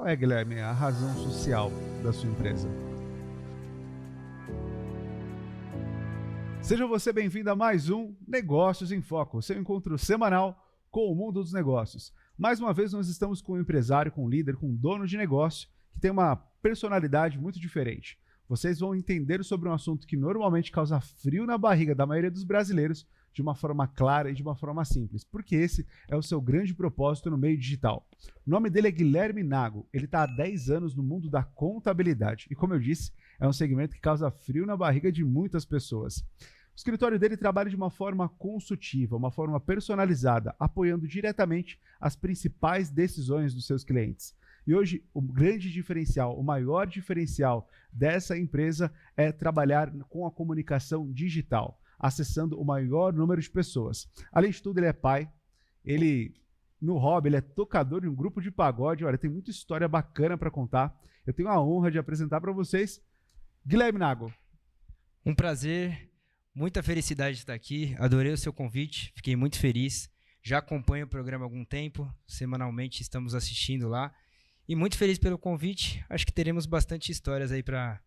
Qual é, Guilherme, a razão social da sua empresa? Seja você bem-vindo a mais um Negócios em Foco, seu encontro semanal com o mundo dos negócios. Mais uma vez nós estamos com um empresário, com um líder, com um dono de negócio que tem uma personalidade muito diferente. Vocês vão entender sobre um assunto que normalmente causa frio na barriga da maioria dos brasileiros de uma forma clara e de uma forma simples, porque esse é o seu grande propósito no meio digital. O nome dele é Guilherme Nago, ele está há 10 anos no mundo da contabilidade e, como eu disse, é um segmento que causa frio na barriga de muitas pessoas. O escritório dele trabalha de uma forma consultiva, uma forma personalizada, apoiando diretamente as principais decisões dos seus clientes. E hoje, o grande diferencial, o maior diferencial dessa empresa é trabalhar com a comunicação digital, acessando o maior número de pessoas. Além de tudo, ele é pai, no hobby, ele é tocador de um grupo de pagode. Olha, tem muita história bacana para contar. Eu tenho a honra de apresentar para vocês Guilherme Nago. Um prazer, muita felicidade de estar aqui. Adorei o seu convite, fiquei muito feliz. Já acompanho o programa há algum tempo, semanalmente estamos assistindo lá. E muito feliz pelo convite. Acho que teremos bastante histórias aí para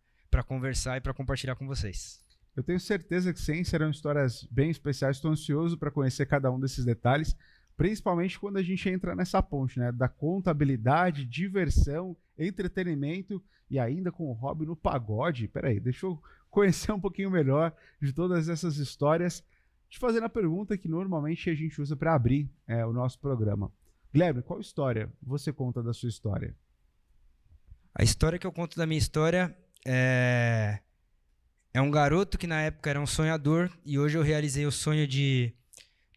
conversar e para compartilhar com vocês. Eu tenho certeza que sim, serão histórias bem especiais. Estou ansioso para conhecer cada um desses detalhes, principalmente quando a gente entra nessa ponte, né, da contabilidade, diversão, entretenimento e ainda com o hobby no pagode. Peraí, deixa eu conhecer um pouquinho melhor de todas essas histórias, te fazendo a pergunta que normalmente a gente usa para abrir o nosso programa. Guilherme, qual história você conta da sua história? A história que eu conto da minha história é um garoto que na época era um sonhador e hoje eu realizei o sonho de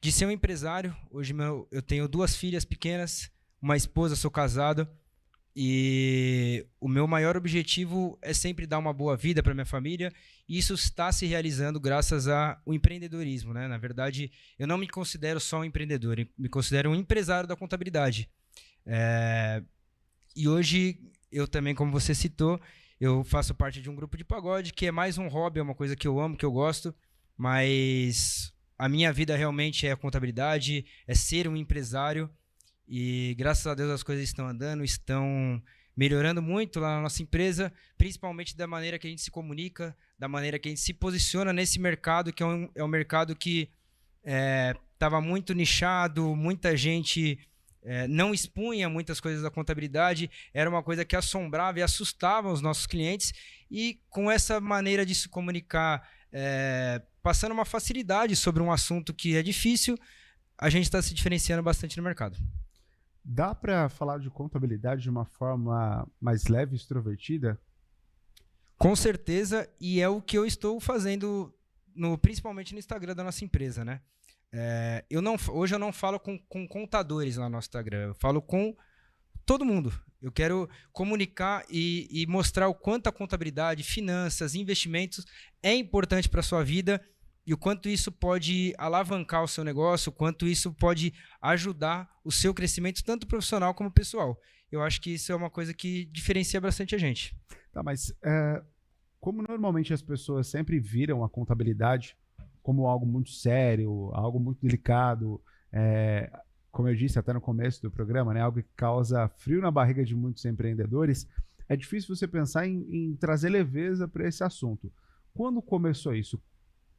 ser um empresário. Hoje eu tenho 2 filhas pequenas, uma esposa, sou casado e o meu maior objetivo é sempre dar uma boa vida para minha família e isso está se realizando graças ao empreendedorismo, né? Na verdade, eu não me considero só um empreendedor, eu me considero um empresário da contabilidade. E hoje eu também, como você citou, eu faço parte de um grupo de pagode, que é mais um hobby, é uma coisa que eu amo, que eu gosto, mas a minha vida realmente é a contabilidade, é ser um empresário, e graças a Deus as coisas estão andando, estão melhorando muito lá na nossa empresa, principalmente da maneira que a gente se comunica, da maneira que a gente se posiciona nesse mercado, que é um mercado que estava muito nichado, muita gente não expunha muitas coisas da contabilidade, era uma coisa que assombrava e assustava os nossos clientes, e com essa maneira de se comunicar, passando uma facilidade sobre um assunto que é difícil, a gente está se diferenciando bastante no mercado. Dá para falar de contabilidade de uma forma mais leve e extrovertida? Com certeza, e é o que eu estou fazendo, principalmente no Instagram da nossa empresa, né? Hoje eu não falo com contadores lá no nosso Instagram, eu falo com todo mundo. Eu quero comunicar e mostrar o quanto a contabilidade, finanças, investimentos é importante para a sua vida e o quanto isso pode alavancar o seu negócio, o quanto isso pode ajudar o seu crescimento, tanto profissional como pessoal. Eu acho que isso é uma coisa que diferencia bastante a gente. Tá, mas como normalmente as pessoas sempre viram a contabilidade como algo muito sério, algo muito delicado, como eu disse até no começo do programa, né, algo que causa frio na barriga de muitos empreendedores, é difícil você pensar em trazer leveza para esse assunto. Quando começou isso?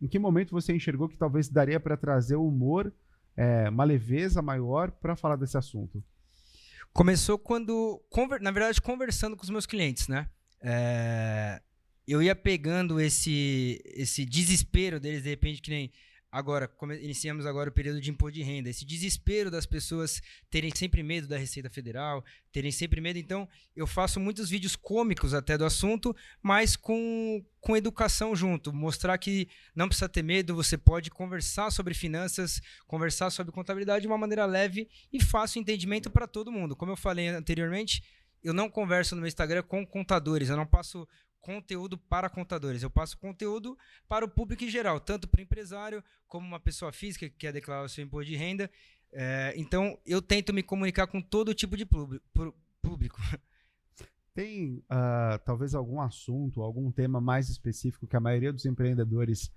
Em que momento você enxergou que talvez daria para trazer humor, uma leveza maior para falar desse assunto? Começou quando, na verdade, conversando com os meus clientes, né? Eu ia pegando esse desespero deles, de repente, que nem agora, iniciamos agora o período de imposto de renda, esse desespero das pessoas terem sempre medo da Receita Federal, terem sempre medo. Então, eu faço muitos vídeos cômicos até do assunto, mas com educação junto, mostrar que não precisa ter medo, você pode conversar sobre finanças, conversar sobre contabilidade de uma maneira leve e fácil entendimento para todo mundo. Como eu falei anteriormente, eu não converso no meu Instagram com contadores, eu não passo conteúdo para contadores, eu passo conteúdo para o público em geral, tanto para o empresário como uma pessoa física que quer declarar o seu imposto de renda. Então, eu tento me comunicar com todo tipo de público. Tem talvez algum assunto, algum tema mais específico que a maioria dos empreendedores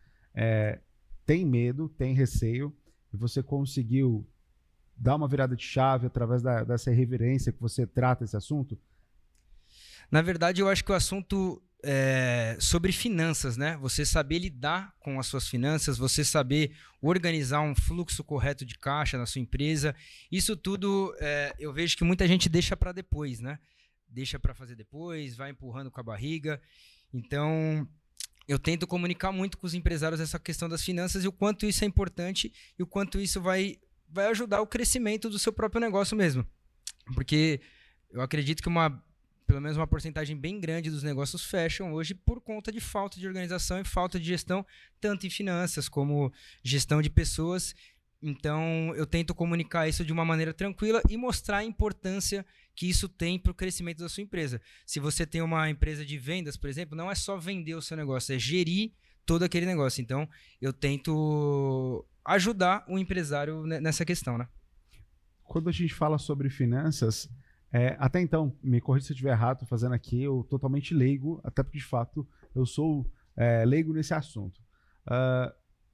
tem medo, tem receio, e você conseguiu dar uma virada de chave através dessa irreverência que você trata esse assunto? Na verdade, eu acho que o assunto é sobre finanças, né? Você saber lidar com as suas finanças, você saber organizar um fluxo correto de caixa na sua empresa. Isso tudo eu vejo que muita gente deixa para depois, né? Deixa para fazer depois, vai empurrando com a barriga. Então, eu tento comunicar muito com os empresários essa questão das finanças e o quanto isso é importante e o quanto isso vai ajudar o crescimento do seu próprio negócio mesmo. Porque eu acredito que pelo menos uma porcentagem bem grande dos negócios fecham hoje por conta de falta de organização e falta de gestão, tanto em finanças como gestão de pessoas. Então, eu tento comunicar isso de uma maneira tranquila e mostrar a importância que isso tem para o crescimento da sua empresa. Se você tem uma empresa de vendas, por exemplo, não é só vender o seu negócio, é gerir todo aquele negócio. Então, eu tento ajudar o empresário nessa questão, né? Quando a gente fala sobre finanças, até então, me corrija se eu estiver errado, estou fazendo aqui, eu totalmente leigo, até porque de fato eu sou leigo nesse assunto.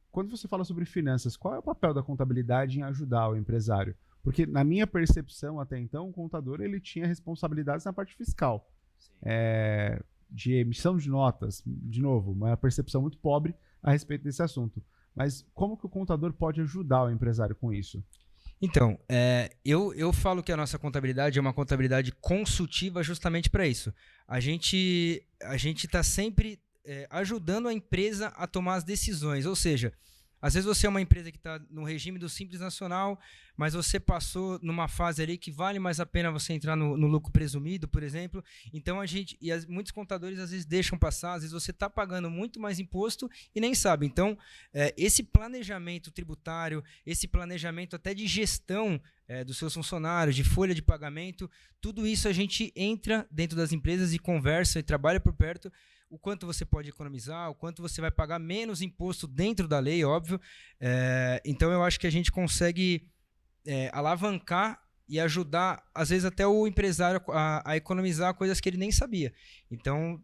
Quando você fala sobre finanças, qual é o papel da contabilidade em ajudar o empresário? Porque na minha percepção até então, o contador ele tinha responsabilidades na parte fiscal, de emissão de notas, de novo, uma percepção muito pobre a respeito desse assunto. Mas como que o contador pode ajudar o empresário com isso? Então, eu falo que a nossa contabilidade é uma contabilidade consultiva justamente para isso. A gente está sempre ajudando a empresa a tomar as decisões. Ou seja, às vezes você é uma empresa que está no regime do Simples Nacional, mas você passou numa fase ali que vale mais a pena você entrar no lucro presumido, por exemplo. Então, muitos contadores às vezes deixam passar, às vezes você está pagando muito mais imposto e nem sabe. Então, esse planejamento tributário, esse planejamento até de gestão dos seus funcionários, de folha de pagamento, tudo isso a gente entra dentro das empresas e conversa e trabalha por perto. O quanto você pode economizar, o quanto você vai pagar menos imposto dentro da lei, óbvio. Então, eu acho que a gente consegue alavancar e ajudar, às vezes, até o empresário a economizar coisas que ele nem sabia. Então,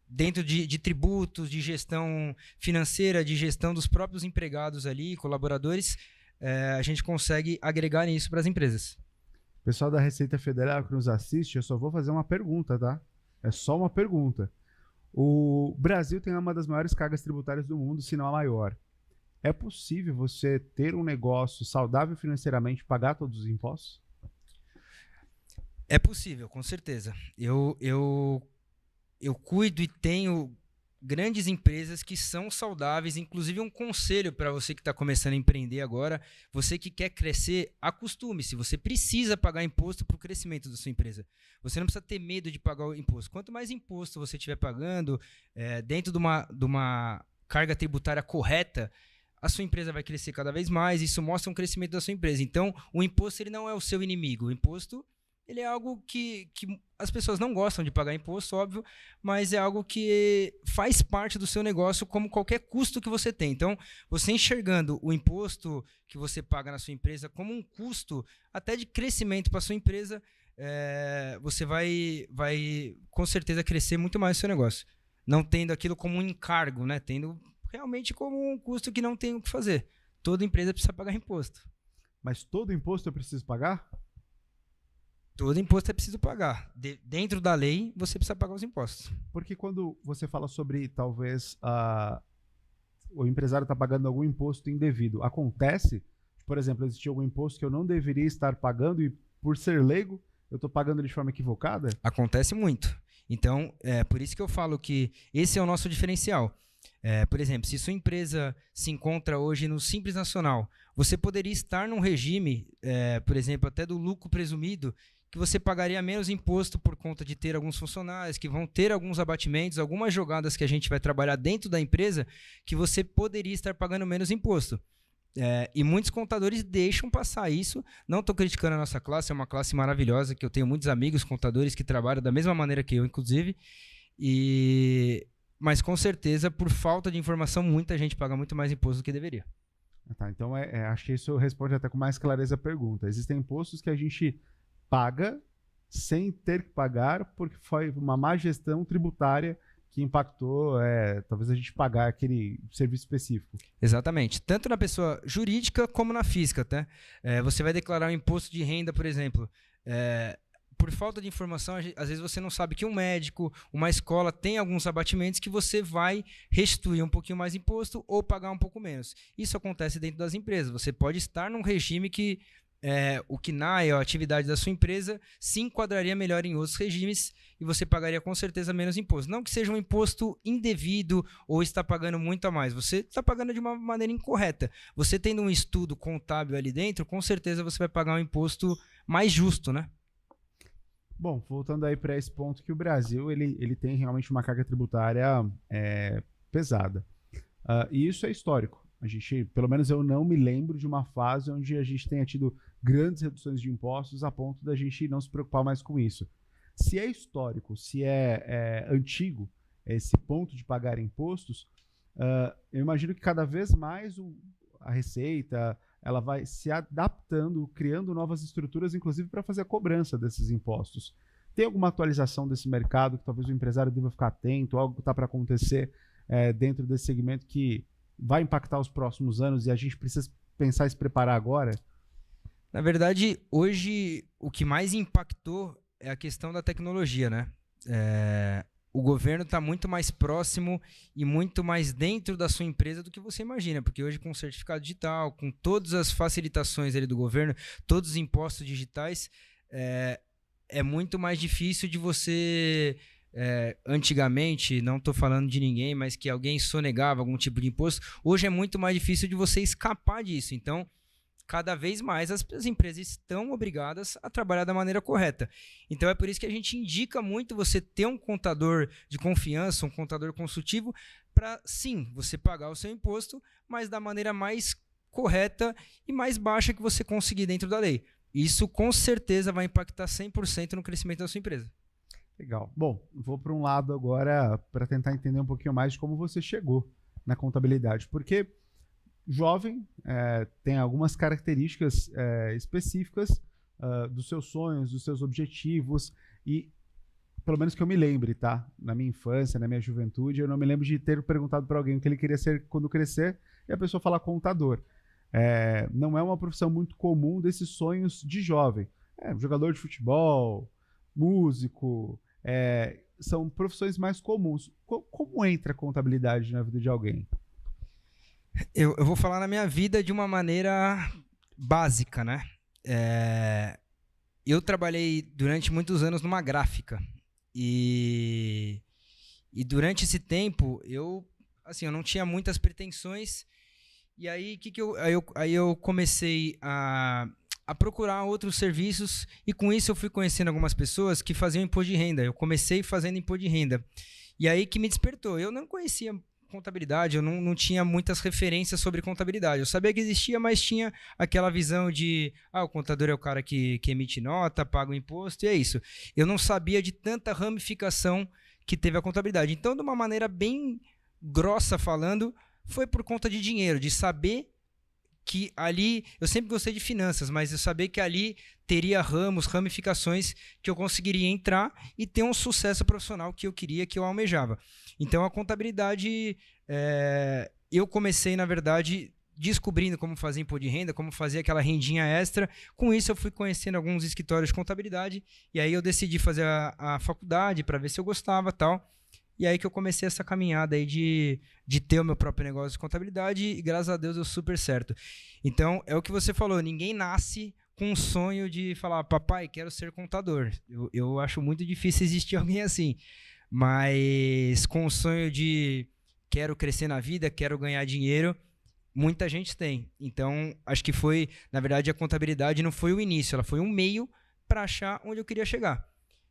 dentro de tributos, de gestão financeira, de gestão dos próprios empregados ali, colaboradores, a gente consegue agregar nisso para as empresas. Pessoal da Receita Federal que nos assiste, eu só vou fazer uma pergunta, tá? É só uma pergunta. O Brasil tem uma das maiores cargas tributárias do mundo, se não a maior. É possível você ter um negócio saudável financeiramente e pagar todos os impostos? É possível, com certeza. Eu cuido e tenho grandes empresas que são saudáveis, inclusive um conselho para você que está começando a empreender agora, você que quer crescer, acostume-se, você precisa pagar imposto para o crescimento da sua empresa. Você não precisa ter medo de pagar o imposto. Quanto mais imposto você estiver pagando, dentro de uma carga tributária correta, a sua empresa vai crescer cada vez mais, isso mostra um crescimento da sua empresa. Então, o imposto ele não é o seu inimigo, o imposto ele é algo que as pessoas não gostam de pagar imposto, óbvio, mas é algo que faz parte do seu negócio como qualquer custo que você tem. Então, você enxergando o imposto que você paga na sua empresa como um custo até de crescimento para a sua empresa, você vai com certeza crescer muito mais o seu negócio. Não tendo aquilo como um encargo, né? Tendo realmente como um custo que não tem o que fazer. Toda empresa precisa pagar imposto. Mas todo imposto eu preciso pagar? Todo imposto é preciso pagar. Dentro da lei, você precisa pagar os impostos. Porque quando você fala sobre, talvez, o empresário está pagando algum imposto indevido, acontece, por exemplo, existir algum imposto que eu não deveria estar pagando e, por ser leigo, eu estou pagando de forma equivocada? Acontece muito. Então, por isso que eu falo que esse é o nosso diferencial. Por exemplo, se sua empresa se encontra hoje no Simples Nacional, você poderia estar num regime, por exemplo, até do lucro presumido, que você pagaria menos imposto por conta de ter alguns funcionários, que vão ter alguns abatimentos, algumas jogadas que a gente vai trabalhar dentro da empresa, que você poderia estar pagando menos imposto. E muitos contadores deixam passar isso. Não estou criticando a nossa classe, é uma classe maravilhosa, que eu tenho muitos amigos contadores que trabalham da mesma maneira que eu, inclusive. Mas com certeza, por falta de informação, muita gente paga muito mais imposto do que deveria. Tá, então acho que isso responde até com mais clareza a pergunta. Existem impostos que a gente paga sem ter que pagar porque foi uma má gestão tributária que impactou, talvez a gente pagar aquele serviço específico. Exatamente. Tanto na pessoa jurídica como na física, tá? Você vai declarar um imposto de renda, por exemplo. por falta de informação, às vezes você não sabe que um médico, uma escola tem alguns abatimentos que você vai restituir um pouquinho mais de imposto ou pagar um pouco menos. Isso acontece dentro das empresas. Você pode estar num regime que o KNAI, a atividade da sua empresa, se enquadraria melhor em outros regimes e você pagaria com certeza menos imposto. Não que seja um imposto indevido ou está pagando muito a mais. Você está pagando de uma maneira incorreta. Você tendo um estudo contábil ali dentro, com certeza você vai pagar um imposto mais justo, né? Bom, voltando aí para esse ponto que o Brasil ele tem realmente uma carga tributária pesada. E isso é histórico. A gente, pelo menos eu não me lembro de uma fase onde a gente tenha tido grandes reduções de impostos a ponto da gente não se preocupar mais com isso. Se é histórico, se é antigo esse ponto de pagar impostos, eu imagino que cada vez mais a Receita ela vai se adaptando, criando novas estruturas, inclusive para fazer a cobrança desses impostos. Tem alguma atualização desse mercado que talvez o empresário deva ficar atento, algo que está para acontecer dentro desse segmento que vai impactar os próximos anos e a gente precisa pensar e se preparar agora? Na verdade, hoje o que mais impactou é a questão da tecnologia, né? O governo está muito mais próximo e muito mais dentro da sua empresa do que você imagina, porque hoje com o certificado digital, com todas as facilitações ali do governo, todos os impostos digitais, é muito mais difícil de você... antigamente, não estou falando de ninguém, mas que alguém sonegava algum tipo de imposto, hoje é muito mais difícil de você escapar disso. Então, cada vez mais as empresas estão obrigadas a trabalhar da maneira correta. Então, é por isso que a gente indica muito você ter um contador de confiança, um contador consultivo, para, sim, você pagar o seu imposto, mas da maneira mais correta e mais baixa que você conseguir dentro da lei. Isso, com certeza, vai impactar 100% no crescimento da sua empresa. Legal. Bom, vou para um lado agora para tentar entender um pouquinho mais de como você chegou na contabilidade. Porque jovem tem algumas características específicas dos seus sonhos, dos seus objetivos e, pelo menos que eu me lembre, tá? Na minha infância, na minha juventude, eu não me lembro de ter perguntado para alguém o que ele queria ser quando crescer e a pessoa falar contador. Não é uma profissão muito comum desses sonhos de jovem. Jogador de futebol, músico... são profissões mais comuns. Como entra a contabilidade na vida de alguém? Eu vou falar na minha vida de uma maneira básica, né? Eu trabalhei durante muitos anos numa gráfica e durante esse tempo eu não tinha muitas pretensões e aí eu comecei a procurar outros serviços e com isso eu fui conhecendo algumas pessoas que faziam imposto de renda. Eu comecei fazendo imposto de renda. E aí que me despertou. Eu não conhecia contabilidade, eu não tinha muitas referências sobre contabilidade. Eu sabia que existia, mas tinha aquela visão de o contador é o cara que emite nota, paga o imposto e é isso. Eu não sabia de tanta ramificação que teve a contabilidade. Então, de uma maneira bem grossa falando, foi por conta de dinheiro, de saber que ali, eu sempre gostei de finanças, mas eu sabia que ali teria ramificações que eu conseguiria entrar e ter um sucesso profissional que eu queria, que eu almejava. Então, a contabilidade, eu comecei, na verdade, descobrindo como fazer imposto de renda, como fazer aquela rendinha extra. Com isso, eu fui conhecendo alguns escritórios de contabilidade e aí eu decidi fazer a faculdade para ver se eu gostava e tal. E aí que eu comecei essa caminhada aí de ter o meu próprio negócio de contabilidade e graças a Deus deu super certo. Então, é o que você falou, ninguém nasce com um sonho de falar, papai, quero ser contador. Eu acho muito difícil existir alguém assim. Mas com o sonho de quero crescer na vida, quero ganhar dinheiro, muita gente tem. Então, acho que foi, na verdade, a contabilidade não foi o início, ela foi um meio para achar onde eu queria chegar.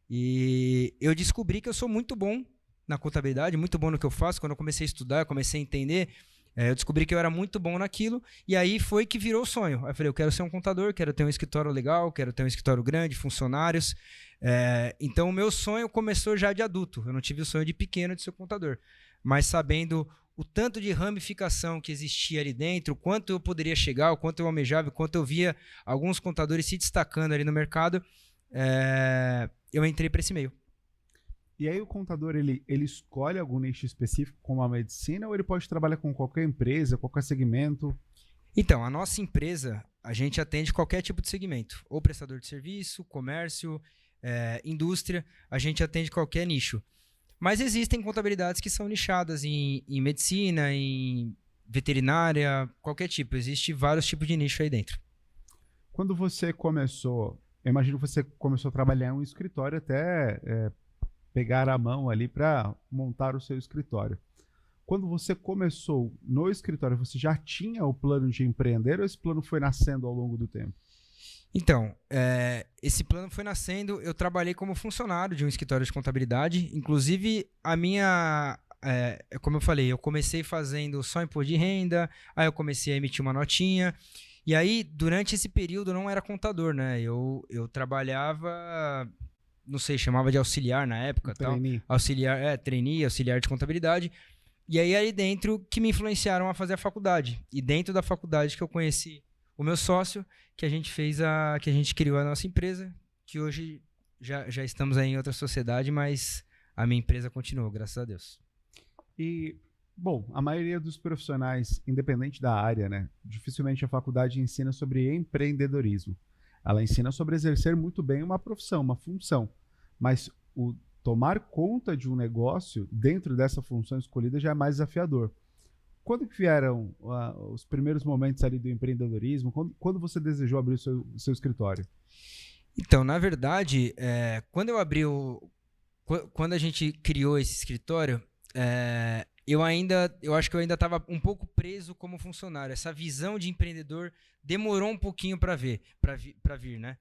E eu descobri que eu sou muito bom na contabilidade, muito bom no que eu faço. Quando eu comecei a estudar, eu comecei a entender, eu descobri que eu era muito bom naquilo, e aí foi que virou o sonho. Aí eu falei, eu quero ser um contador, quero ter um escritório legal, quero ter um escritório grande, funcionários. Então o meu sonho começou já de adulto, eu não tive o sonho de pequeno de ser contador, mas sabendo o tanto de ramificação que existia ali dentro, o quanto eu poderia chegar, o quanto eu almejava, o quanto eu via alguns contadores se destacando ali no mercado, eu entrei para esse meio. E aí o contador, ele escolhe algum nicho específico, como a medicina, ou ele pode trabalhar com qualquer empresa, qualquer segmento? Então, a nossa empresa, a gente atende qualquer tipo de segmento, ou prestador de serviço, comércio, indústria, a gente atende qualquer nicho. Mas existem contabilidades que são nichadas em medicina, em veterinária, qualquer tipo. Existem vários tipos de nicho aí dentro. Quando você começou, eu imagino que você começou a trabalhar em um escritório até pegar a mão ali para montar o seu escritório. Quando você começou no escritório, você já tinha o plano de empreender ou esse plano foi nascendo ao longo do tempo? Então, esse plano foi nascendo, eu trabalhei como funcionário de um escritório de contabilidade, inclusive como eu falei, eu comecei fazendo só imposto de renda, aí eu comecei a emitir uma notinha, e aí durante esse período eu não era contador, né? Eu trabalhava, não sei, chamava de auxiliar na época, tal. Trainee, auxiliar de contabilidade, e aí dentro que me influenciaram a fazer a faculdade, e dentro da faculdade que eu conheci o meu sócio, que a gente criou a nossa empresa, que hoje já estamos aí em outra sociedade, mas a minha empresa continuou, graças a Deus. E, bom, a maioria dos profissionais, independente da área, né, dificilmente a faculdade ensina sobre empreendedorismo. Ela ensina sobre exercer muito bem uma profissão, uma função, mas o tomar conta de um negócio dentro dessa função escolhida já é mais desafiador. Quando que vieram os primeiros momentos ali do empreendedorismo? Quando você desejou abrir o seu escritório? Então, na verdade, quando a gente criou esse escritório, eu acho que eu ainda estava um pouco preso como funcionário. Essa visão de empreendedor demorou um pouquinho para vir, né?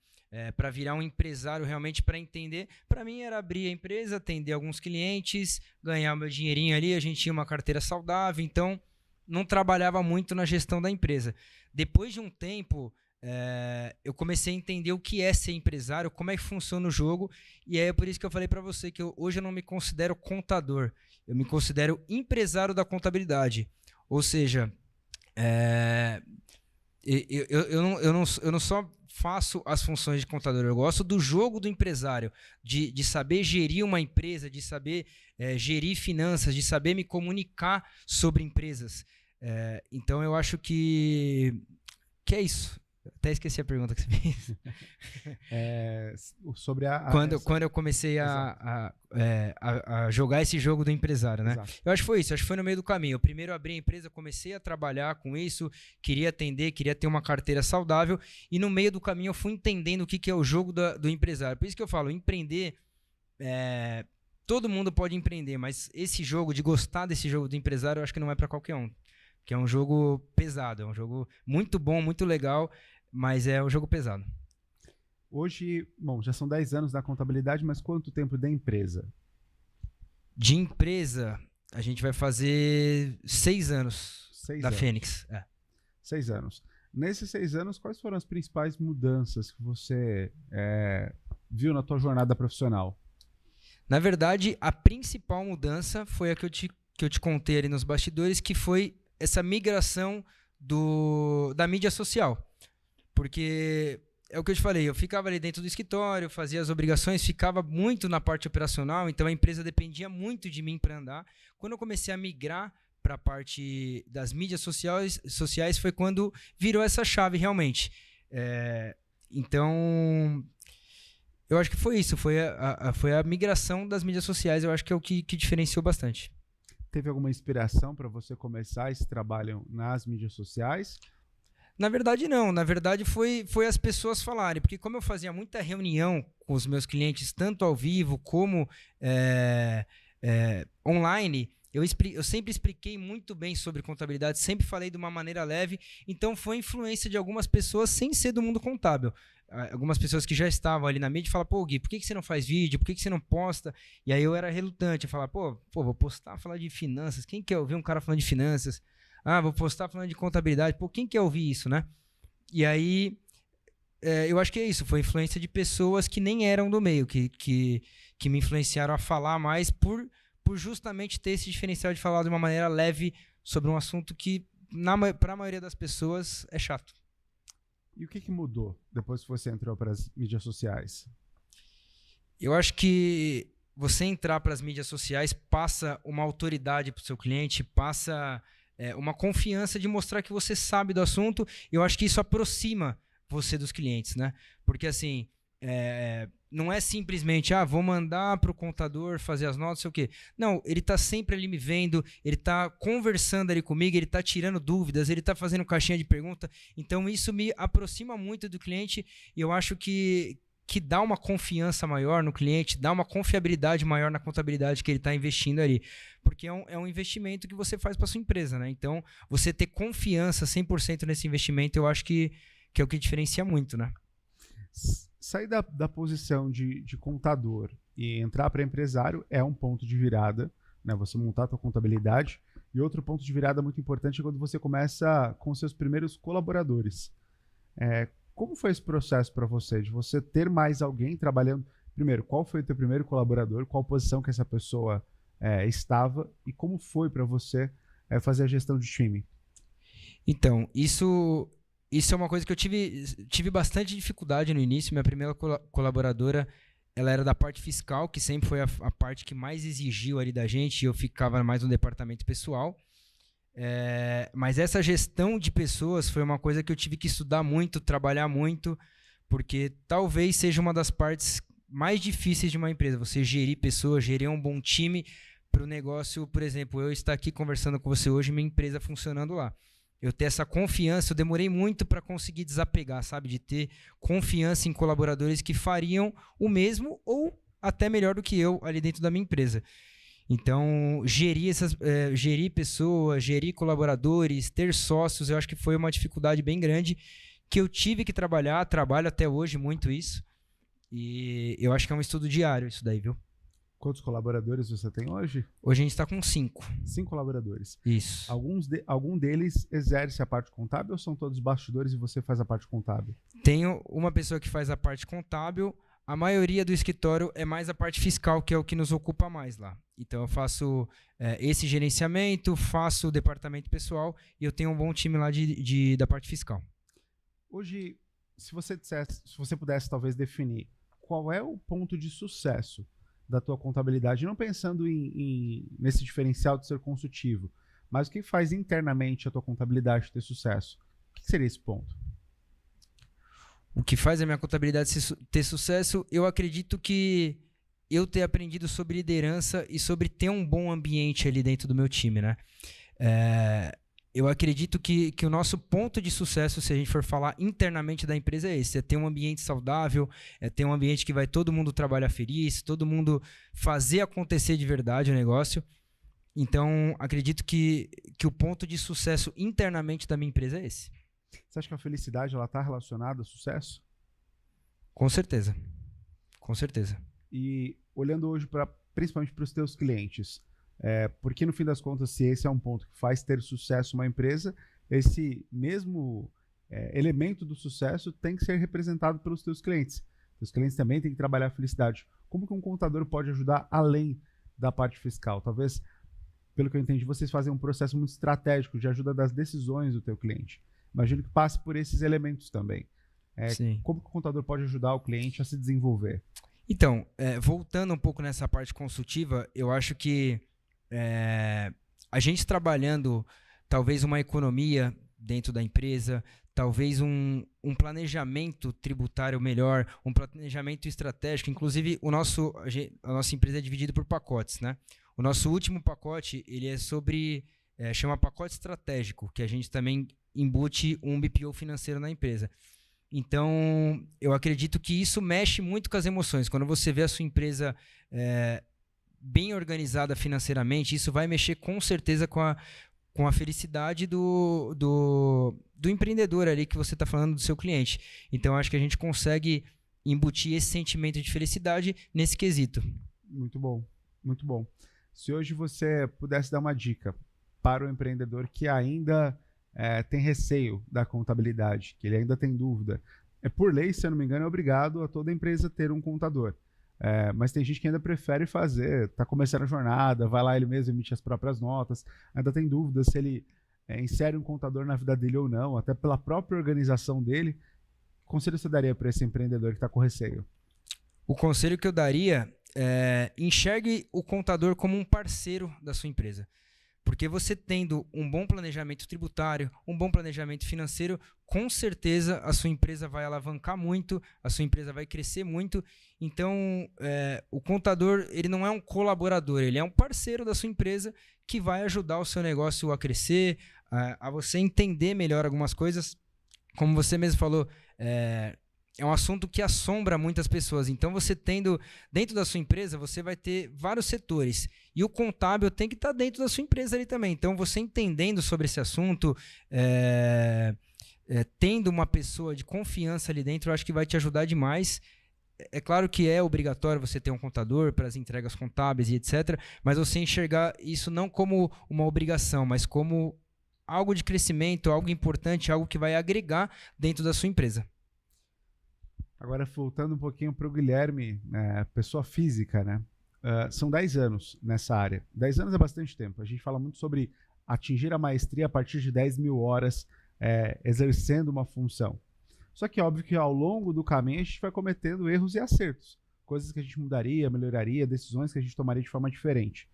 Para virar um empresário realmente, para entender. Para mim era abrir a empresa, atender alguns clientes, ganhar o meu dinheirinho ali. A gente tinha uma carteira saudável, então não trabalhava muito na gestão da empresa. Depois de um tempo, eu comecei a entender o que é ser empresário, como é que funciona o jogo, e é por isso que eu falei para você que hoje eu não me considero contador, eu me considero empresário da contabilidade. Ou seja, eu não só faço as funções de contador, eu gosto do jogo do empresário, de saber gerir uma empresa, de saber gerir finanças, de saber me comunicar sobre empresas. Então eu acho que é isso. Até esqueci a pergunta que você fez. Sobre quando eu comecei a jogar esse jogo do empresário, né? Exato. Eu acho que foi isso, acho que foi no meio do caminho. Eu primeiro abri a empresa, comecei a trabalhar com isso, queria atender, queria ter uma carteira saudável, e no meio do caminho eu fui entendendo o que é o jogo do empresário. Por isso que eu falo, empreender, todo mundo pode empreender, mas esse jogo, de gostar desse jogo do empresário, eu acho que não é para qualquer um. Que é um jogo pesado, é um jogo muito bom, muito legal, mas é um jogo pesado. Hoje, bom, já são 10 anos da contabilidade, mas quanto tempo da empresa? De empresa, a gente vai fazer 6 anos 6 da anos. Fênix. 6 anos. Nesses 6 anos, quais foram as principais mudanças que você viu na tua jornada profissional? Na verdade, a principal mudança foi a que eu te contei ali nos bastidores, que foi essa migração da mídia social. Porque é o que eu te falei, eu ficava ali dentro do escritório, fazia as obrigações, ficava muito na parte operacional, então a empresa dependia muito de mim para andar. Quando eu comecei a migrar para a parte das mídias sociais foi quando virou essa chave realmente. Então, eu acho que foi isso, foi a migração das mídias sociais, eu acho que é o que diferenciou bastante. Teve alguma inspiração para você começar esse trabalho nas mídias sociais? Na verdade, não. Na verdade, foi as pessoas falarem. Porque como eu fazia muita reunião com os meus clientes, tanto ao vivo como online, eu sempre expliquei muito bem sobre contabilidade, sempre falei de uma maneira leve. Então, foi influência de algumas pessoas sem ser do mundo contábil. Algumas pessoas que já estavam ali na mídia falavam, pô, Gui, por que você não faz vídeo? Por que você não posta? E aí eu era relutante. Eu falava, pô, vou postar falar de finanças. Quem quer ouvir um cara falando de finanças? Vou postar falando de contabilidade. Pô, quem quer ouvir isso, né? E aí, eu acho que é isso. Foi influência de pessoas que nem eram do meio, que me influenciaram a falar mais por justamente ter esse diferencial de falar de uma maneira leve sobre um assunto que, para a maioria das pessoas, é chato. E o que mudou depois que você entrou para as mídias sociais? Eu acho que você entrar para as mídias sociais passa uma autoridade para o seu cliente, passa uma confiança de mostrar que você sabe do assunto. Eu acho que isso aproxima você dos clientes, né? Porque assim, Não é simplesmente, vou mandar para o contador fazer as notas, sei o quê. Não, ele está sempre ali me vendo, ele está conversando ali comigo, ele está tirando dúvidas, ele está fazendo caixinha de pergunta. Então, isso me aproxima muito do cliente e eu acho que dá uma confiança maior no cliente, dá uma confiabilidade maior na contabilidade que ele está investindo ali. Porque é um investimento que você faz para sua empresa, né? Então, você ter confiança 100% nesse investimento, eu acho que é o que diferencia muito, né? Sair da posição de contador e entrar para empresário é um ponto de virada, né? Você montar a sua contabilidade. E outro ponto de virada muito importante é quando você começa com seus primeiros colaboradores. Como foi esse processo para você, de você ter mais alguém trabalhando? Primeiro, qual foi o teu primeiro colaborador? Qual posição que essa pessoa estava? E como foi para você fazer a gestão de time? Então, isso é uma coisa que eu tive bastante dificuldade no início. Minha primeira colaboradora, ela era da parte fiscal, que sempre foi a parte que mais exigiu ali da gente, e eu ficava mais no departamento pessoal. Mas essa gestão de pessoas foi uma coisa que eu tive que estudar muito, trabalhar muito, porque talvez seja uma das partes mais difíceis de uma empresa. Você gerir pessoas, gerir um bom time para o negócio. Por exemplo, eu estar aqui conversando com você hoje, minha empresa funcionando lá. Eu ter essa confiança, eu demorei muito para conseguir desapegar, sabe? De ter confiança em colaboradores que fariam o mesmo ou até melhor do que eu ali dentro da minha empresa. Então, gerir pessoas, gerir colaboradores, ter sócios, eu acho que foi uma dificuldade bem grande que eu tive que trabalhar, trabalho até hoje muito isso. E eu acho que é um estudo diário isso daí, viu? Quantos colaboradores você tem hoje? Hoje a gente está com 5. 5 colaboradores. Isso. Algum deles exerce a parte contábil ou são todos bastidores e você faz a parte contábil? Tenho uma pessoa que faz a parte contábil. A maioria do escritório é mais a parte fiscal, que é o que nos ocupa mais lá. Então eu faço esse gerenciamento, faço o departamento pessoal e eu tenho um bom time lá da parte fiscal. Hoje, se você pudesse talvez definir qual é o ponto de sucesso da tua contabilidade, não pensando nesse diferencial de ser consultivo, mas o que faz internamente a tua contabilidade ter sucesso? O que seria esse ponto? O que faz a minha contabilidade ter sucesso, eu acredito que eu ter aprendido sobre liderança e sobre ter um bom ambiente ali dentro do meu time, né? Eu acredito que o nosso ponto de sucesso, se a gente for falar internamente da empresa, é esse: é ter um ambiente saudável, é ter um ambiente que vai todo mundo trabalhar feliz, todo mundo fazer acontecer de verdade o negócio. Então, acredito que o ponto de sucesso internamente da minha empresa é esse. Você acha que a felicidade está relacionada ao sucesso? Com certeza. Com certeza. E olhando hoje principalmente para os teus clientes, porque no fim das contas, se esse é um ponto que faz ter sucesso uma empresa, esse mesmo elemento do sucesso tem que ser representado pelos teus clientes. Os clientes também têm que trabalhar a felicidade. Como que um contador pode ajudar além da parte fiscal? Talvez, pelo que eu entendi, vocês fazem um processo muito estratégico de ajuda das decisões do teu cliente. Imagino que passe por esses elementos também. Sim. Como que o contador pode ajudar o cliente a se desenvolver? Então, voltando um pouco nessa parte consultiva, eu acho que a gente trabalhando talvez uma economia dentro da empresa, talvez um planejamento tributário melhor, um planejamento estratégico. Inclusive, a nossa empresa é dividida por pacotes, né? O nosso último pacote, ele é chama pacote estratégico, que a gente também embute um BPO financeiro na empresa. Então, eu acredito que isso mexe muito com as emoções. Quando você vê a sua empresa bem organizada financeiramente, isso vai mexer com certeza com a felicidade do empreendedor ali que você está falando, do seu cliente. Então, acho que a gente consegue embutir esse sentimento de felicidade nesse quesito. Muito bom, muito bom. Se hoje você pudesse dar uma dica para o empreendedor que ainda tem receio da contabilidade, que ele ainda tem dúvida, por lei, se eu não me engano, é obrigado a toda empresa ter um contador. Mas tem gente que ainda prefere fazer, está começando a jornada, vai lá ele mesmo, emite as próprias notas, ainda tem dúvida se ele insere um contador na vida dele ou não, até pela própria organização dele. Que conselho você daria para esse empreendedor que está com receio? O conselho que eu daria é enxergue o contador como um parceiro da sua empresa. Porque você tendo um bom planejamento tributário, um bom planejamento financeiro, com certeza a sua empresa vai alavancar muito, a sua empresa vai crescer muito. Então, o contador, ele não é um colaborador, ele é um parceiro da sua empresa que vai ajudar o seu negócio a crescer, a você entender melhor algumas coisas. Como você mesmo falou, é um assunto que assombra muitas pessoas. Então, você tendo dentro da sua empresa, você vai ter vários setores. E o contábil tem que estar dentro da sua empresa ali também. Então, você entendendo sobre esse assunto, tendo uma pessoa de confiança ali dentro, eu acho que vai te ajudar demais. É claro que é obrigatório você ter um contador para as entregas contábeis e etc. Mas você enxergar isso não como uma obrigação, mas como algo de crescimento, algo importante, algo que vai agregar dentro da sua empresa. Agora, voltando um pouquinho para o Guilherme, pessoa física, né? São 10 anos nessa área. 10 anos é bastante tempo. A gente fala muito sobre atingir a maestria a partir de 10 mil horas exercendo uma função. Só que, óbvio que ao longo do caminho a gente vai cometendo erros e acertos. Coisas que a gente mudaria, melhoraria, decisões que a gente tomaria de forma diferente.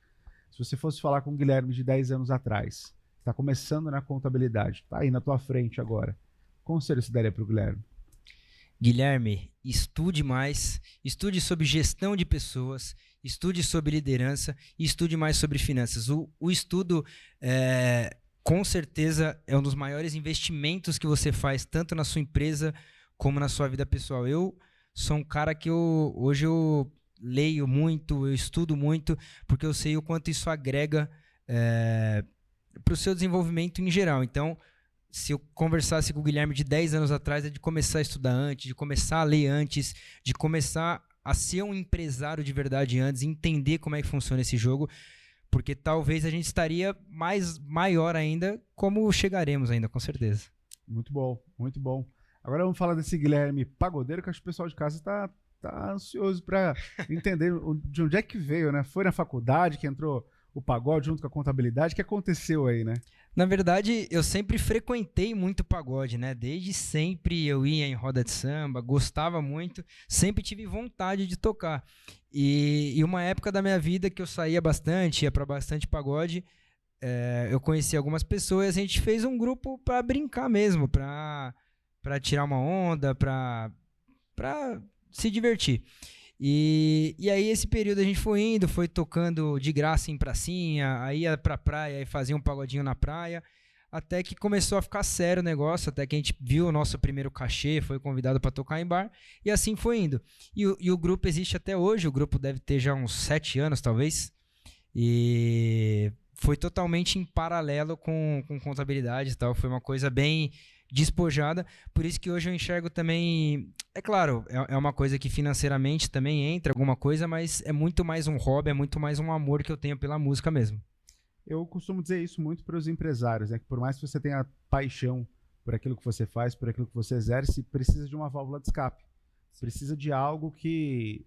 Se você fosse falar com o Guilherme de 10 anos atrás, está começando na contabilidade, está aí na tua frente agora, que conselho você daria para o Guilherme? Guilherme, estude mais, estude sobre gestão de pessoas, estude sobre liderança e estude mais sobre finanças. O estudo, com certeza, é um dos maiores investimentos que você faz, tanto na sua empresa como na sua vida pessoal. Eu sou um cara que hoje eu leio muito, eu estudo muito, porque eu sei o quanto isso agrega para o seu desenvolvimento em geral. Então, se eu conversasse com o Guilherme de 10 anos atrás, é de começar a estudar antes, de começar a ler antes, de começar a ser um empresário de verdade antes, entender como é que funciona esse jogo, porque talvez a gente estaria maior ainda, como chegaremos ainda, com certeza. Muito bom, muito bom. Agora vamos falar desse Guilherme pagodeiro, que acho que o pessoal de casa tá ansioso para entender de onde é que veio, né? Foi na faculdade que entrou o pagode junto com a contabilidade, o que aconteceu aí, né? Na verdade, eu sempre frequentei muito pagode, né? Desde sempre eu ia em roda de samba, gostava muito, sempre tive vontade de tocar. E uma época da minha vida que eu saía bastante, ia para bastante pagode, eu conheci algumas pessoas, a gente fez um grupo para brincar mesmo, para tirar uma onda, para se divertir. E aí esse período a gente foi tocando de graça em pracinha, aí ia pra praia e fazia um pagodinho na praia, até que começou a ficar sério o negócio, até que a gente viu o nosso primeiro cachê, foi convidado para tocar em bar, e assim foi indo. E o grupo existe até hoje, o grupo deve ter já uns 7 anos talvez, e foi totalmente em paralelo com contabilidade e tal, foi uma coisa bem despojada, por isso que hoje eu enxergo também, é claro, é uma coisa que financeiramente também entra alguma coisa, mas é muito mais um hobby, é muito mais um amor que eu tenho pela música mesmo. Eu costumo dizer isso muito para os empresários, né? Que por mais que você tenha paixão por aquilo que você faz, por aquilo que você exerce, precisa de uma válvula de escape. Precisa de algo que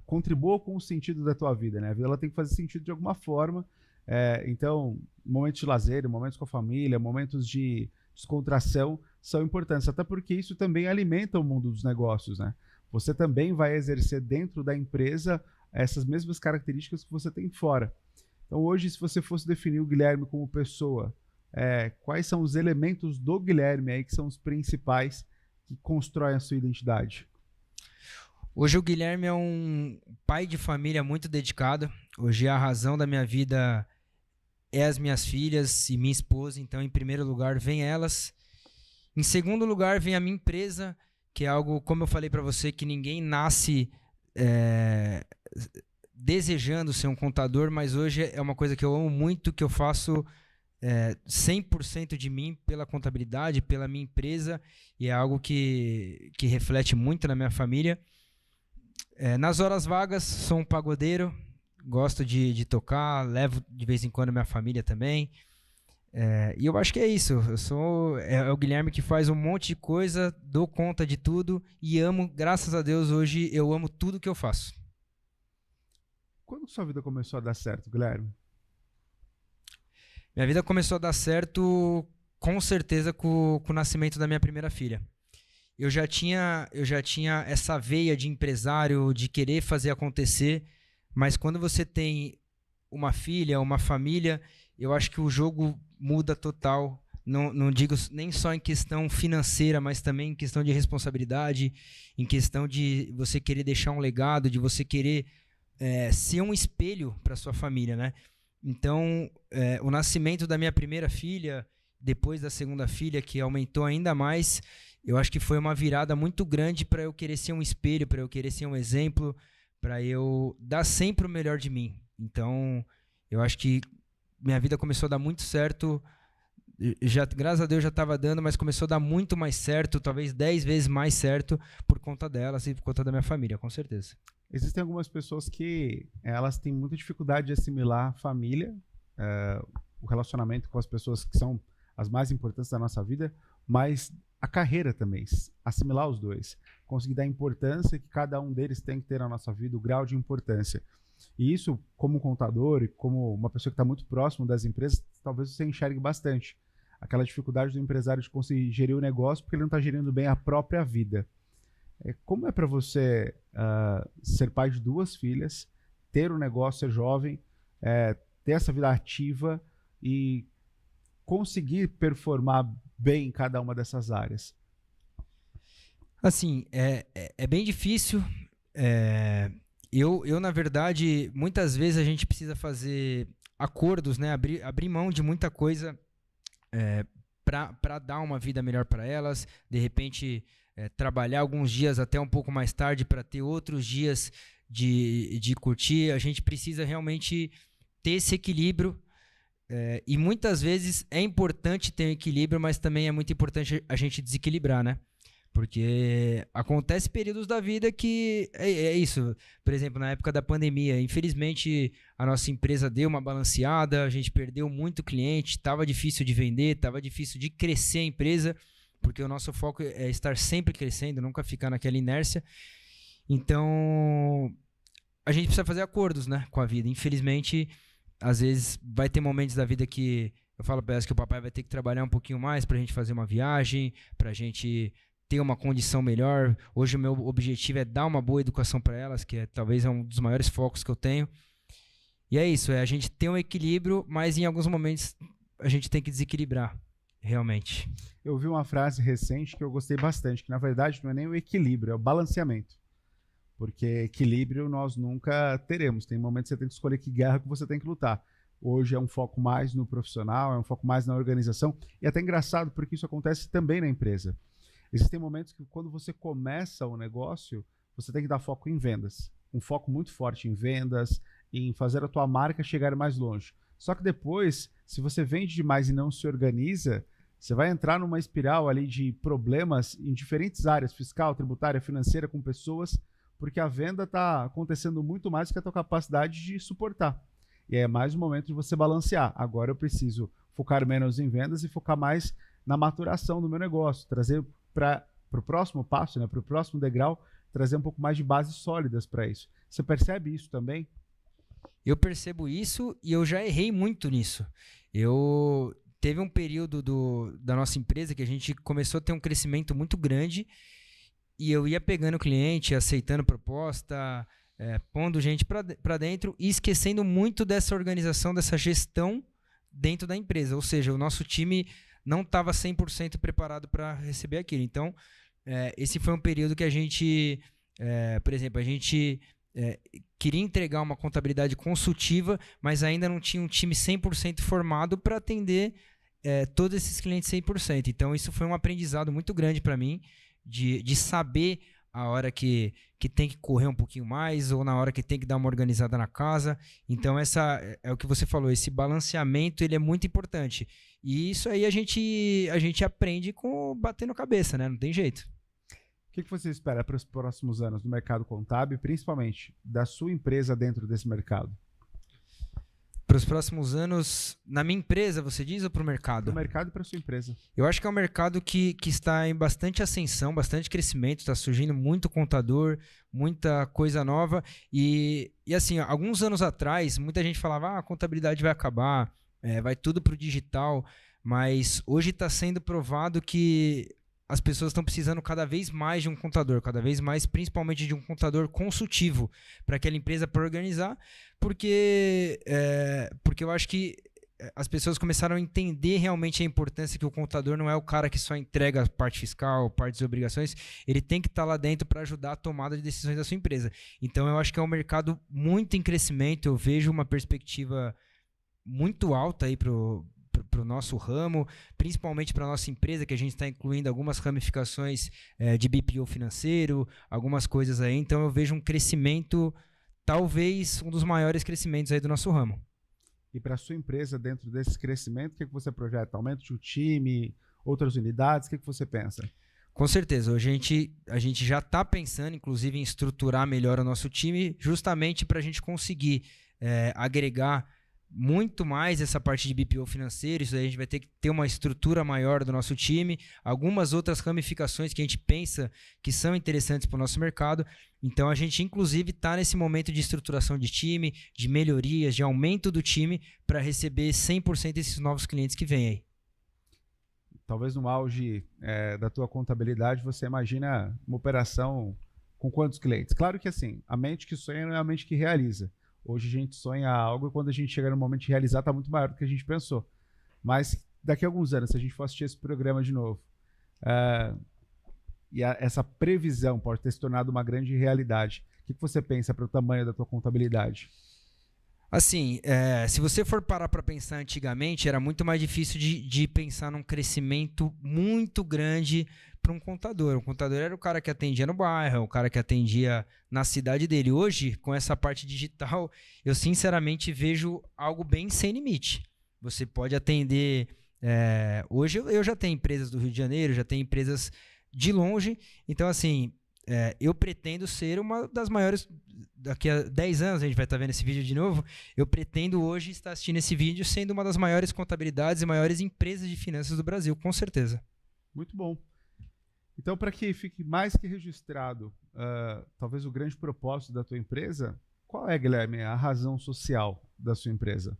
contribua com o sentido da tua vida, né? A vida ela tem que fazer sentido de alguma forma. Então, momentos de lazer, momentos com a família, momentos de descontração são importantes, até porque isso também alimenta o mundo dos negócios, né? Você também vai exercer dentro da empresa essas mesmas características que você tem fora. Então hoje, se você fosse definir o Guilherme como pessoa, quais são os elementos do Guilherme aí que são os principais que constroem a sua identidade? Hoje o Guilherme é um pai de família muito dedicado. Hoje a razão da minha vida é as minhas filhas e minha esposa, então em primeiro lugar vem elas. Em segundo lugar vem a minha empresa, que é algo, como eu falei para você, que ninguém nasce desejando ser um contador, mas hoje é uma coisa que eu amo muito, que eu faço 100% de mim pela contabilidade, pela minha empresa, e é algo que reflete muito na minha família. Nas horas vagas, sou um pagodeiro, gosto de tocar, levo de vez em quando minha família também. E eu acho que é isso. Eu sou o Guilherme que faz um monte de coisa, dou conta de tudo e amo, graças a Deus, hoje eu amo tudo que eu faço. Quando sua vida começou a dar certo, Guilherme? Minha vida começou a dar certo, com certeza, com o nascimento da minha primeira filha. Eu já tinha essa veia de empresário, de querer fazer acontecer, mas quando você tem uma filha, uma família, eu acho que o jogo muda total. Não digo nem só em questão financeira, mas também em questão de responsabilidade, em questão de você querer deixar um legado, de você querer ser um espelho para sua família, né? Então, o nascimento da minha primeira filha, depois da segunda filha, que aumentou ainda mais, eu acho que foi uma virada muito grande para eu querer ser um espelho, para eu querer ser um exemplo, para eu dar sempre o melhor de mim. Então, eu acho que minha vida começou a dar muito certo. Graças a Deus já estava dando, mas começou a dar muito mais certo, talvez 10 vezes mais certo, por conta delas e por conta da minha família, com certeza. Existem algumas pessoas que elas têm muita dificuldade de assimilar a família, o relacionamento com as pessoas que são as mais importantes da nossa vida, mas a carreira também, assimilar os dois, conseguir dar a importância que cada um deles tem que ter na nossa vida, o grau de importância. E isso, como contador e como uma pessoa que está muito próximo das empresas, talvez você enxergue bastante. Aquela dificuldade do empresário de conseguir gerir o negócio porque ele não está gerindo bem a própria vida. Como é para você ser pai de 2 filhas, ter um negócio, ser jovem, ter essa vida ativa e conseguir performar bem em cada uma dessas áreas? Assim, é bem difícil. Na verdade, muitas vezes a gente precisa fazer acordos, né? Abrir mão de muita coisa para dar uma vida melhor para elas. De repente, trabalhar alguns dias até um pouco mais tarde para ter outros dias de curtir. A gente precisa realmente ter esse equilíbrio. E muitas vezes é importante ter um equilíbrio, mas também é muito importante a gente desequilibrar, né? Porque acontece períodos da vida que é isso. Por exemplo, na época da pandemia, infelizmente a nossa empresa deu uma balanceada, a gente perdeu muito cliente, estava difícil de vender, estava difícil de crescer a empresa, porque o nosso foco é estar sempre crescendo, nunca ficar naquela inércia. Então, a gente precisa fazer acordos, né, com a vida. Infelizmente, às vezes vai ter momentos da vida que eu falo para elas que o papai vai ter que trabalhar um pouquinho mais para a gente fazer uma viagem, para a gente ter uma condição melhor. Hoje o meu objetivo é dar uma boa educação para elas, que talvez é um dos maiores focos que eu tenho. E é isso, a gente tem um equilíbrio, mas em alguns momentos a gente tem que desequilibrar, realmente. Eu vi uma frase recente que eu gostei bastante, que na verdade não é nem o equilíbrio, é o balanceamento. Porque equilíbrio nós nunca teremos. Tem momentos que você tem que escolher que guerra que você tem que lutar. Hoje é um foco mais no profissional, é um foco mais na organização. E é até engraçado porque isso acontece também na empresa. Existem momentos que quando você começa o negócio, você tem que dar foco em vendas. Um foco muito forte em vendas, em fazer a tua marca chegar mais longe. Só que depois, se você vende demais e não se organiza, você vai entrar numa espiral ali de problemas em diferentes áreas, fiscal, tributária, financeira, com pessoas, porque a venda está acontecendo muito mais do que a tua capacidade de suportar. E é mais um momento de você balancear. Agora eu preciso focar menos em vendas e focar mais na maturação do meu negócio, trazer para o próximo passo, né, para o próximo degrau, trazer um pouco mais de bases sólidas para isso. Você percebe isso também? Eu percebo isso e eu já errei muito nisso. Teve um período da nossa empresa que a gente começou a ter um crescimento muito grande e eu ia pegando cliente, aceitando proposta, pondo gente para dentro e esquecendo muito dessa organização, dessa gestão dentro da empresa. Ou seja, o nosso time não estava 100% preparado para receber aquilo. Então, esse foi um período que a gente, por exemplo, a gente queria entregar uma contabilidade consultiva, mas ainda não tinha um time 100% formado para atender todos esses clientes 100%. Então, isso foi um aprendizado muito grande para mim, de saber a hora que tem que correr um pouquinho mais ou na hora que tem que dar uma organizada na casa. Então, essa é o que você falou, esse balanceamento ele é muito importante. E isso aí a gente aprende batendo cabeça, né? Não tem jeito. O que você espera para os próximos anos no mercado contábil, principalmente da sua empresa dentro desse mercado? Para os próximos anos, na minha empresa, você diz, ou para o mercado? Para o mercado e para a sua empresa. Eu acho que é um mercado que está em bastante ascensão, bastante crescimento, está surgindo muito contador, muita coisa nova. E assim, alguns anos atrás, muita gente falava, a contabilidade vai acabar, vai tudo para o digital, mas hoje está sendo provado que as pessoas estão precisando cada vez mais de um contador, cada vez mais, principalmente de um contador consultivo para aquela empresa para organizar, porque eu acho que as pessoas começaram a entender realmente a importância que o contador não é o cara que só entrega a parte fiscal, parte de obrigações, ele tem que estar lá dentro para ajudar a tomada de decisões da sua empresa. Então, eu acho que é um mercado muito em crescimento, eu vejo uma perspectiva muito alta aí para o nosso ramo, principalmente para a nossa empresa, que a gente está incluindo algumas ramificações de BPO financeiro, algumas coisas aí. Então, eu vejo um crescimento, talvez um dos maiores crescimentos aí do nosso ramo. E para a sua empresa, dentro desse crescimento, o que você projeta? Aumento de um time, outras unidades? O que você pensa? Com certeza. Hoje a gente já está pensando, inclusive, em estruturar melhor o nosso time, justamente para a gente conseguir agregar muito mais essa parte de BPO financeiro. Isso aí a gente vai ter que ter uma estrutura maior do nosso time, algumas outras ramificações que a gente pensa que são interessantes para o nosso mercado. Então a gente inclusive está nesse momento de estruturação de time, de melhorias, de aumento do time para receber 100% desses novos clientes que vêm aí. Talvez no auge da tua contabilidade você imagina uma operação com quantos clientes? Claro que assim, a mente que sonha não é a mente que realiza. Hoje a gente sonha algo e quando a gente chega no momento de realizar está muito maior do que a gente pensou. Mas daqui a alguns anos, se a gente for assistir esse programa de novo, essa previsão pode ter se tornado uma grande realidade. O que você pensa para o tamanho da tua contabilidade? Assim, se você for parar para pensar antigamente, era muito mais difícil de pensar num crescimento muito grande para um contador. O contador era o cara que atendia no bairro, o cara que atendia na cidade dele. Hoje, com essa parte digital, eu sinceramente vejo algo bem sem limite. Você pode atender... hoje eu já tenho empresas do Rio de Janeiro, já tenho empresas de longe. Então, assim, eu pretendo ser uma das maiores... Daqui a 10 anos, a gente vai estar vendo esse vídeo de novo, eu pretendo hoje estar assistindo esse vídeo sendo uma das maiores contabilidades e maiores empresas de finanças do Brasil, com certeza. Muito bom. Então, para que fique mais que registrado, talvez o grande propósito da tua empresa, qual é, Guilherme, a razão social da sua empresa?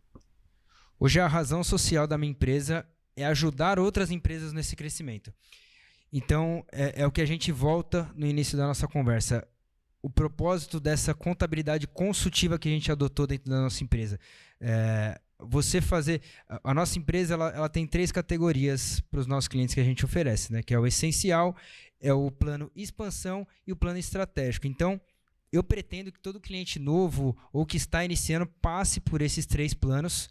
Hoje a razão social da minha empresa é ajudar outras empresas nesse crescimento. Então, é o que a gente volta no início da nossa conversa. O propósito dessa contabilidade consultiva que a gente adotou dentro da nossa empresa. Você fazer... A nossa empresa ela tem 3 categorias para os nossos clientes que a gente oferece, né? Que é o essencial, é o plano expansão e o plano estratégico. Então, eu pretendo que todo cliente novo ou que está iniciando passe por esses 3 planos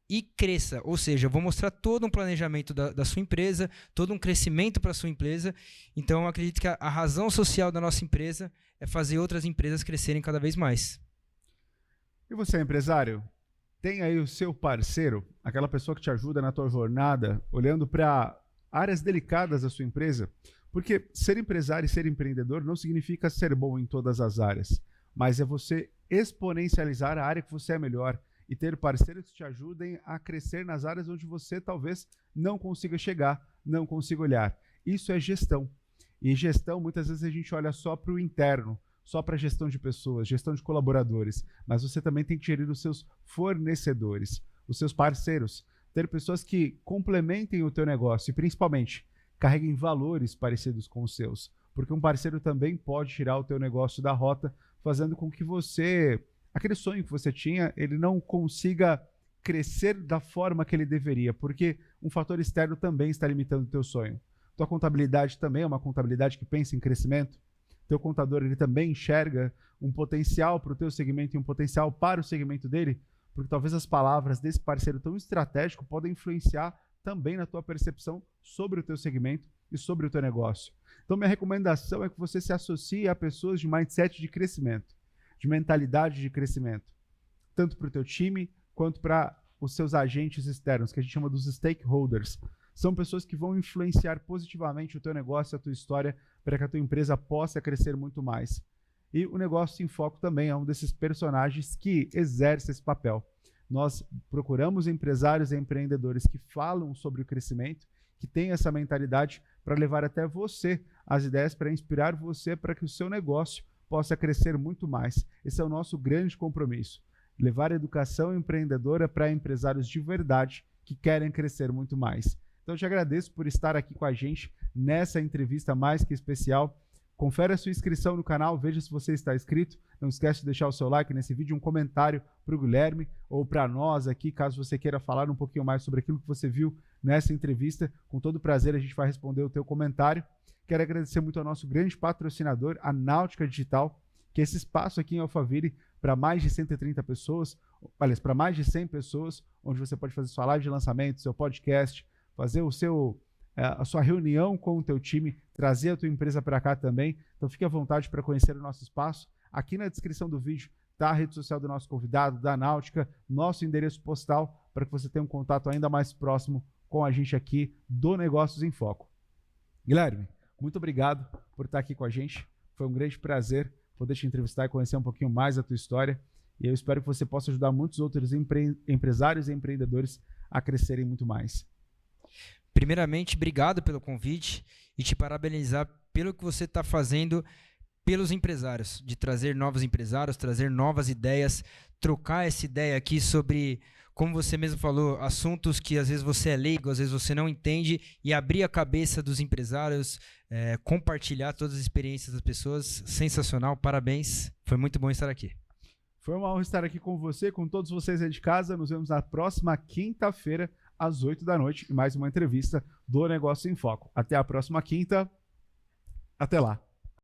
e cresça. Ou seja, eu vou mostrar todo um planejamento da sua empresa, todo um crescimento para a sua empresa. Então, eu acredito que a razão social da nossa empresa é fazer outras empresas crescerem cada vez mais. E você, empresário? Tem aí o seu parceiro, aquela pessoa que te ajuda na tua jornada, olhando para áreas delicadas da sua empresa? Porque ser empresário e ser empreendedor não significa ser bom em todas as áreas, mas é você exponencializar a área que você é melhor e ter parceiros que te ajudem a crescer nas áreas onde você talvez não consiga chegar, não consiga olhar. Isso é gestão. E gestão, muitas vezes a gente olha só para o interno, só para a gestão de pessoas, gestão de colaboradores, mas você também tem que gerir os seus fornecedores, os seus parceiros, ter pessoas que complementem o teu negócio e principalmente carreguem valores parecidos com os seus, porque um parceiro também pode tirar o teu negócio da rota, fazendo com que você, aquele sonho que você tinha, ele não consiga crescer da forma que ele deveria, porque um fator externo também está limitando o teu sonho. Tua contabilidade também é uma contabilidade que pensa em crescimento. Teu contador ele também enxerga um potencial para o teu segmento e um potencial para o segmento dele, porque talvez as palavras desse parceiro tão estratégico podem influenciar também na tua percepção sobre o teu segmento e sobre o teu negócio. Então, minha recomendação é que você se associe a pessoas de mindset de crescimento, de mentalidade de crescimento, tanto para o teu time quanto para os seus agentes externos, que a gente chama dos stakeholders. São pessoas que vão influenciar positivamente o teu negócio, a tua história, para que a tua empresa possa crescer muito mais. E o Negócio em Foco também é um desses personagens que exerce esse papel. Nós procuramos empresários e empreendedores que falam sobre o crescimento, que têm essa mentalidade para levar até você as ideias, para inspirar você para que o seu negócio possa crescer muito mais. Esse é o nosso grande compromisso. Levar a educação empreendedora para empresários de verdade que querem crescer muito mais. Então, eu te agradeço por estar aqui com a gente nessa entrevista mais que especial Confere a sua inscrição no canal, veja se você está inscrito. Não esquece de deixar o seu like nesse vídeo, um comentário para o Guilherme ou para nós aqui, caso você queira falar um pouquinho mais sobre aquilo que você viu nessa entrevista. Com todo prazer a gente vai responder o teu comentário. Quero agradecer muito ao nosso grande patrocinador, a Náutica Digital, que é esse espaço aqui em Alphaville para mais de 130 pessoas, aliás, para mais de 100 pessoas, onde você pode fazer sua live de lançamento, seu podcast, fazer a sua reunião com o teu time, trazer a tua empresa para cá também. Então fique à vontade para conhecer o nosso espaço. Aqui na descrição do vídeo está a rede social do nosso convidado, da Náutica, nosso endereço postal, para que você tenha um contato ainda mais próximo com a gente aqui do Negócios em Foco. Guilherme, muito obrigado por estar aqui com a gente. Foi um grande prazer poder te entrevistar e conhecer um pouquinho mais da tua história. E eu espero que você possa ajudar muitos outros empresários e empreendedores a crescerem muito mais. Primeiramente, obrigado pelo convite e te parabenizar pelo que você está fazendo pelos empresários, de trazer novos empresários, trazer novas ideias, trocar essa ideia aqui sobre, como você mesmo falou, assuntos que às vezes você é leigo, às vezes você não entende, e abrir a cabeça dos empresários, compartilhar todas as experiências das pessoas. Sensacional, parabéns, foi muito bom estar aqui. Foi uma honra estar aqui com você, com todos vocês aí de casa. Nos vemos na próxima quinta-feira, às 8 da noite, em mais uma entrevista do Negócio em Foco. Até a próxima quinta. Até lá.